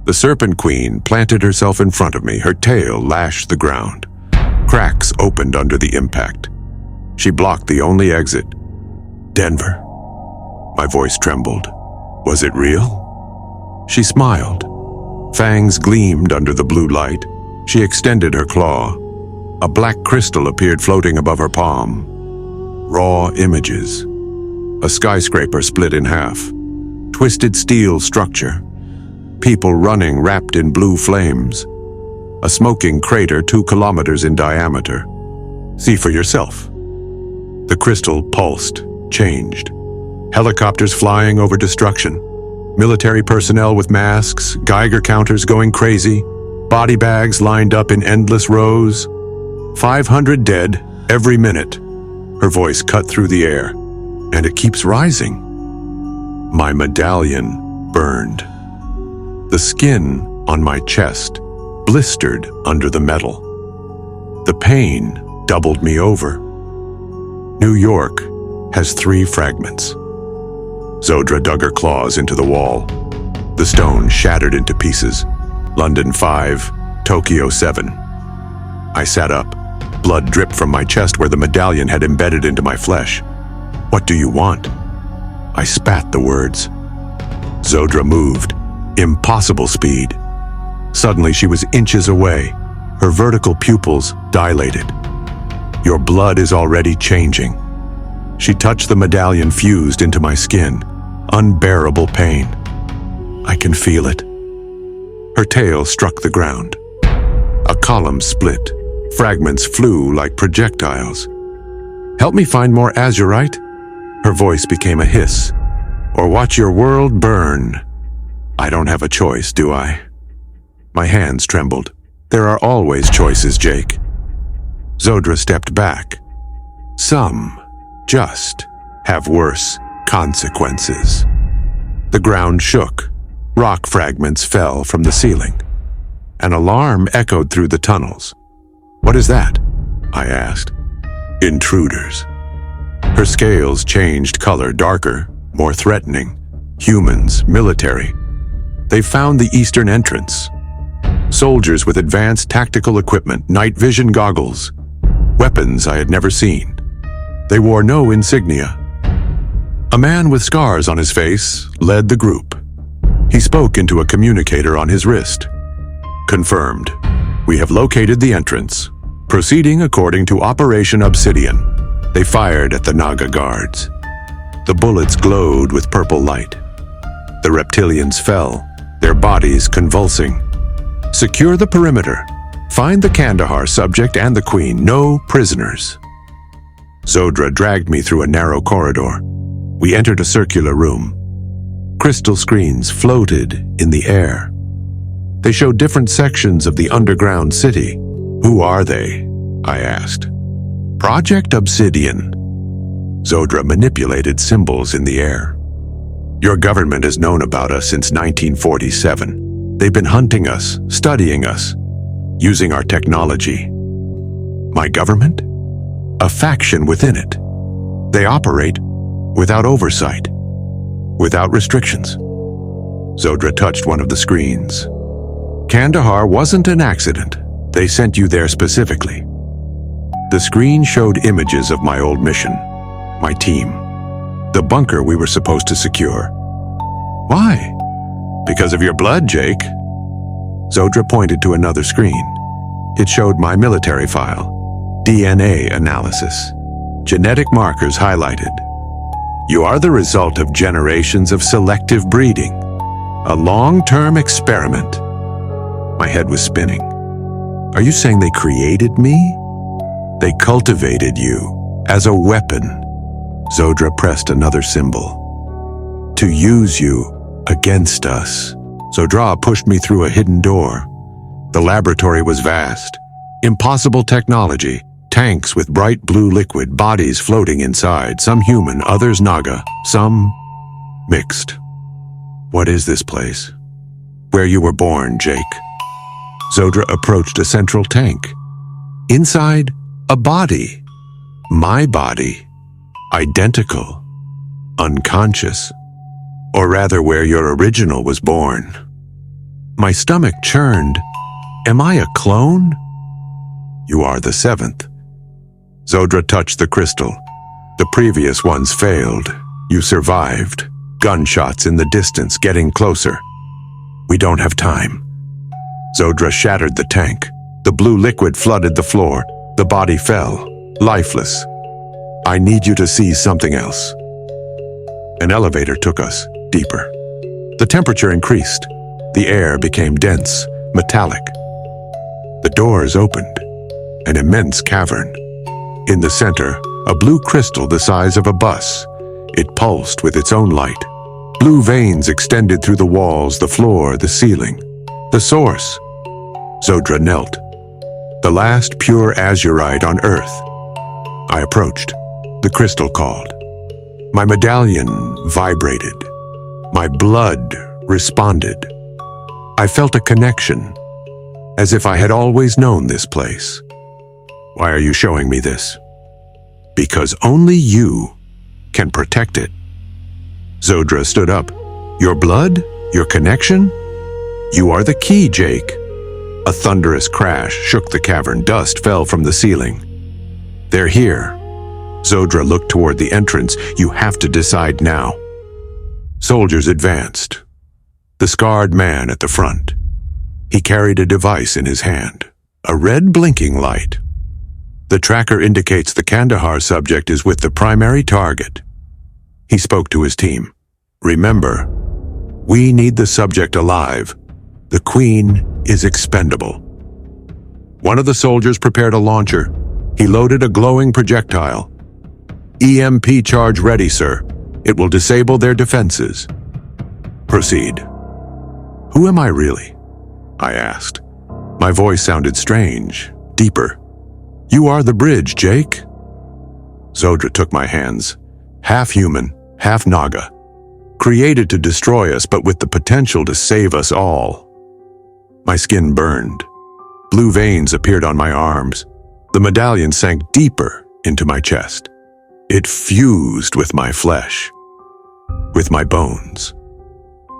The Serpent Queen planted herself in front of me, her tail lashed the ground. Cracks opened under the impact. She blocked the only exit. Denver. My voice trembled. Was it real? She smiled. Fangs gleamed under the blue light. She extended her claw. A black crystal appeared floating above her palm. Raw images. A skyscraper split in half. Twisted steel structure. People running wrapped in blue flames. A smoking crater 2 kilometers in diameter. See for yourself. The crystal pulsed, changed. Helicopters flying over destruction. Military personnel with masks, Geiger counters going crazy. Body bags lined up in endless rows. 500 dead every minute. Her voice cut through the air. And it keeps rising. My medallion burned. The skin on my chest blistered under the metal. The pain doubled me over. New York has 3 fragments. Zodra dug her claws into the wall. The stone shattered into pieces. London 5, Tokyo 7. I sat up. Blood dripped from my chest where the medallion had embedded into my flesh. What do you want? I spat the words. Zodra moved. Impossible speed. Suddenly she was inches away. Her vertical pupils dilated. Your blood is already changing. She touched the medallion fused into my skin. Unbearable pain. I can feel it. Her tail struck the ground. A column split. Fragments flew like projectiles. Help me find more Azurite? Her voice became a hiss. Or watch your world burn. I don't have a choice, do I? My hands trembled. There are always choices, Jake. Zodra stepped back. Some just have worse consequences. The ground shook. Rock fragments fell from the ceiling. An alarm echoed through the tunnels. What is that? I asked. Intruders. Her scales changed color, darker, more threatening. Humans, military. They found the eastern entrance. Soldiers with advanced tactical equipment, night vision goggles. Weapons I had never seen. They wore no insignia. A man with scars on his face led the group. He spoke into a communicator on his wrist. Confirmed. We have located the entrance. Proceeding according to Operation Obsidian. They fired at the Naga guards. The bullets glowed with purple light. The reptilians fell, their bodies convulsing. Secure the perimeter. Find the Kandahar subject and the queen. No prisoners. Zodra dragged me through a narrow corridor. We entered a circular room. Crystal screens floated in the air. They showed different sections of the underground city. Who are they? I asked. Project Obsidian. Zodra manipulated symbols in the air. Your government has known about us since 1947. They've been hunting us, studying us, using our technology. My government? A faction within it. They operate without oversight, without restrictions. Zodra touched one of the screens. Kandahar wasn't an accident. They sent you there specifically. The screen showed images of my old mission, my team, the bunker we were supposed to secure. Why? Because of your blood, Jake. Zodra pointed to another screen. It showed my military file, DNA analysis, genetic markers highlighted. You are the result of generations of selective breeding, a long-term experiment. My head was spinning. Are you saying they created me? They cultivated you as a weapon. Zodra pressed another symbol. To use you against us. Zodra pushed me through a hidden door. The laboratory was vast. Impossible technology. Tanks with bright blue liquid, bodies floating inside, some human, others Naga, some mixed. What is this place? Where you were born, Jake. Zodra approached a central tank. Inside, a body. My body. Identical. Unconscious. Or rather where your original was born. My stomach churned. Am I a clone? You are the seventh. Zodra touched the crystal. The previous ones failed. You survived. Gunshots in the distance, getting closer. We don't have time. Zodra shattered the tank. The blue liquid flooded the floor. The body fell, lifeless. I need you to see something else. An elevator took us deeper. The temperature increased. The air became dense, metallic. The doors opened. An immense cavern. In the center, a blue crystal the size of a bus. It pulsed with its own light. Blue veins extended through the walls, the floor, the ceiling. The source. Zodra knelt. The last pure Azurite on Earth. I approached. The crystal called. My medallion vibrated. My blood responded. I felt a connection, as if I had always known this place. Why are you showing me this? Because only you can protect it. Zodra stood up. Your blood? Your connection? You are the key, Jake. A thunderous crash shook the cavern. Dust fell from the ceiling. They're here. Zodra looked toward the entrance. You have to decide now. Soldiers advanced. The scarred man at the front. He carried a device in his hand. A red blinking light. The tracker indicates the Kandahar subject is with the primary target. He spoke to his team. Remember, we need the subject alive. The Queen is expendable. One of the soldiers prepared a launcher. He loaded a glowing projectile. EMP charge ready, sir. It will disable their defenses. Proceed. Who am I really? I asked. My voice sounded strange, deeper. You are the bridge, Jake. Zodra took my hands. Half human, half Naga. Created to destroy us, but with the potential to save us all. My skin burned. Blue veins appeared on my arms. The medallion sank deeper into my chest. It fused with my flesh, with my bones.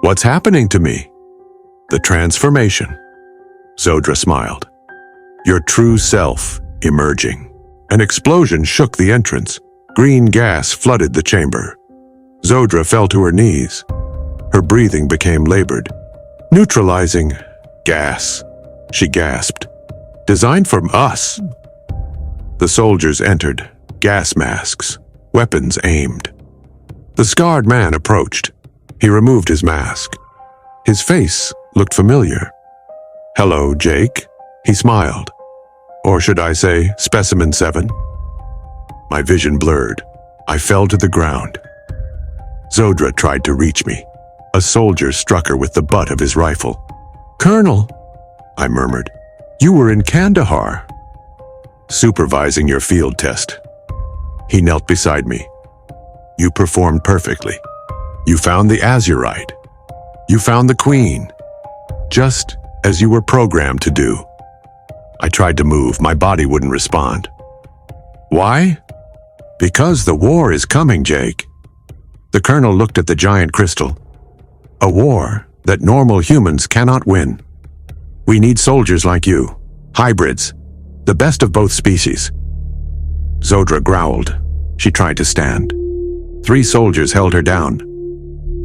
What's happening to me? The transformation. Zodra smiled. Your true self emerging. An explosion shook the entrance. Green gas flooded the chamber. Zodra fell to her knees. Her breathing became labored. Neutralizing gas, she gasped. Designed for us. The soldiers entered, gas masks, weapons aimed. The scarred man approached. He removed his mask. His face looked familiar. Hello, Jake. He smiled. Or should I say, Specimen 7? My vision blurred. I fell to the ground. Zodra tried to reach me. A soldier struck her with the butt of his rifle. Colonel, I murmured, you were in Kandahar. Supervising your field test. He knelt beside me. You performed perfectly. You found the Azurite. You found the Queen. Just as you were programmed to do. I tried to move. My body wouldn't respond. Why? Because the war is coming, Jake. The colonel looked at the giant crystal. A war that normal humans cannot win. We need soldiers like you. Hybrids. The best of both species. Zodra growled. She tried to stand. 3 soldiers held her down.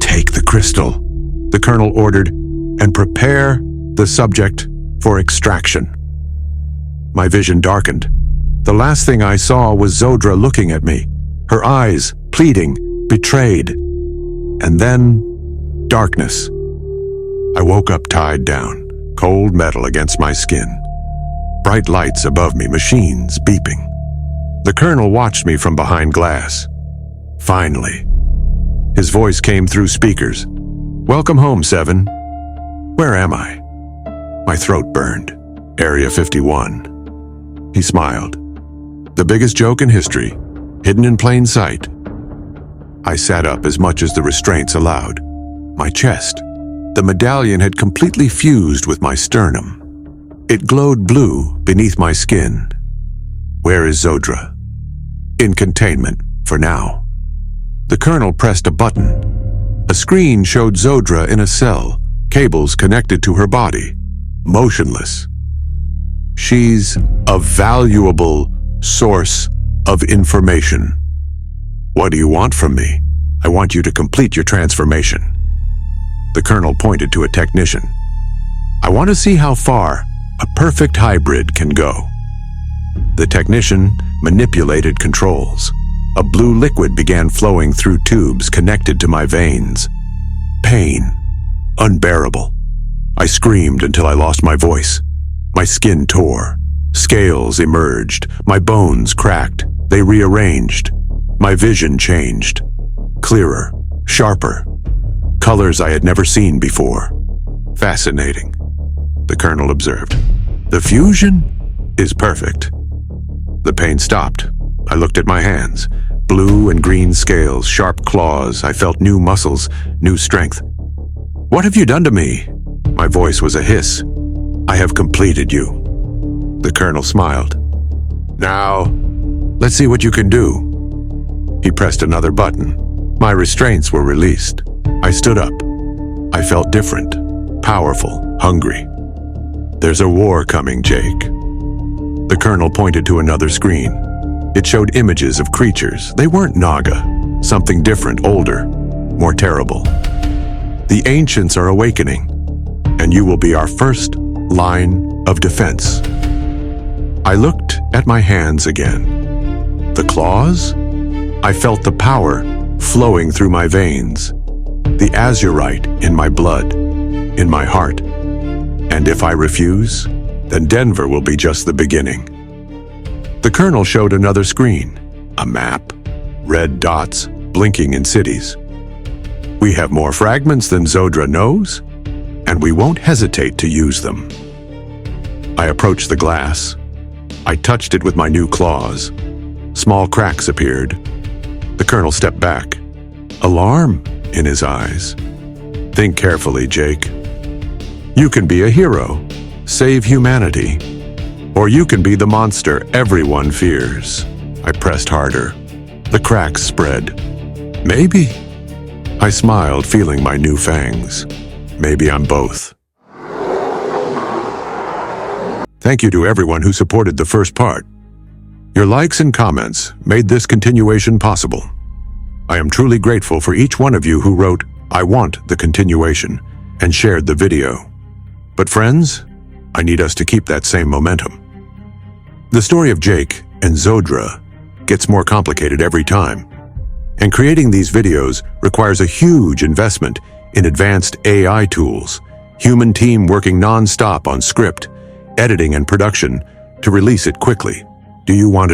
Take the crystal, the colonel ordered, and prepare the subject for extraction. My vision darkened. The last thing I saw was Zodra looking at me, her eyes pleading, betrayed. And then, darkness. I woke up tied down, cold metal against my skin. Bright lights above me, machines beeping. The colonel watched me from behind glass. Finally. His voice came through speakers. Welcome home, 7. Where am I? My throat burned. Area 51. He smiled. The biggest joke in history, hidden in plain sight. I sat up as much as the restraints allowed. My chest. The medallion had completely fused with my sternum. It glowed blue beneath my skin. Where is Zodra? In containment, for now. The colonel pressed a button. A screen showed Zodra in a cell, cables connected to her body, motionless. She's a valuable source of information. What do you want from me? I want you to complete your transformation. The colonel pointed to a technician. I want to see how far a perfect hybrid can go. The technician manipulated controls. A blue liquid began flowing through tubes connected to my veins. Pain. Unbearable. I screamed until I lost my voice. My skin tore. Scales emerged. My bones cracked. They rearranged. My vision changed. Clearer. Sharper. Colors I had never seen before. Fascinating, the colonel observed. The fusion is perfect. The pain stopped. I looked at my hands. Blue and green scales, sharp claws. I felt new muscles, new strength. What have you done to me? My voice was a hiss. I have completed you. The colonel smiled. Now, let's see what you can do. He pressed another button. My restraints were released. I stood up. I felt different, powerful, hungry. There's a war coming, Jake. The colonel pointed to another screen. It showed images of creatures. They weren't Naga. Something different, older, more terrible. The ancients are awakening, and you will be our first line of defense. I looked at my hands again. The claws? I felt the power flowing through my veins. The Azurite in my blood, in my heart. And if I refuse, then Denver will be just the beginning. The colonel showed another screen, a map, red dots blinking in cities. We have more fragments than Zodra knows, and we won't hesitate to use them. I approached the glass. I touched it with my new claws. Small cracks appeared. The colonel stepped back, alarm in his eyes. Think carefully, Jake. You can be a hero, save humanity, or you can be the monster everyone fears. I pressed harder. The cracks spread. Maybe. I smiled, feeling my new fangs. Maybe I'm both. Thank you to everyone who supported the first part. Your likes and comments made this continuation possible. I am truly grateful for each one of you who wrote, "I want the continuation," and shared the video. But friends, I need us to keep that same momentum. The story of Jake and Zodra gets more complicated every time. And creating these videos requires a huge investment in advanced AI tools, human team working non-stop on script, editing and production to release it quickly. Do you want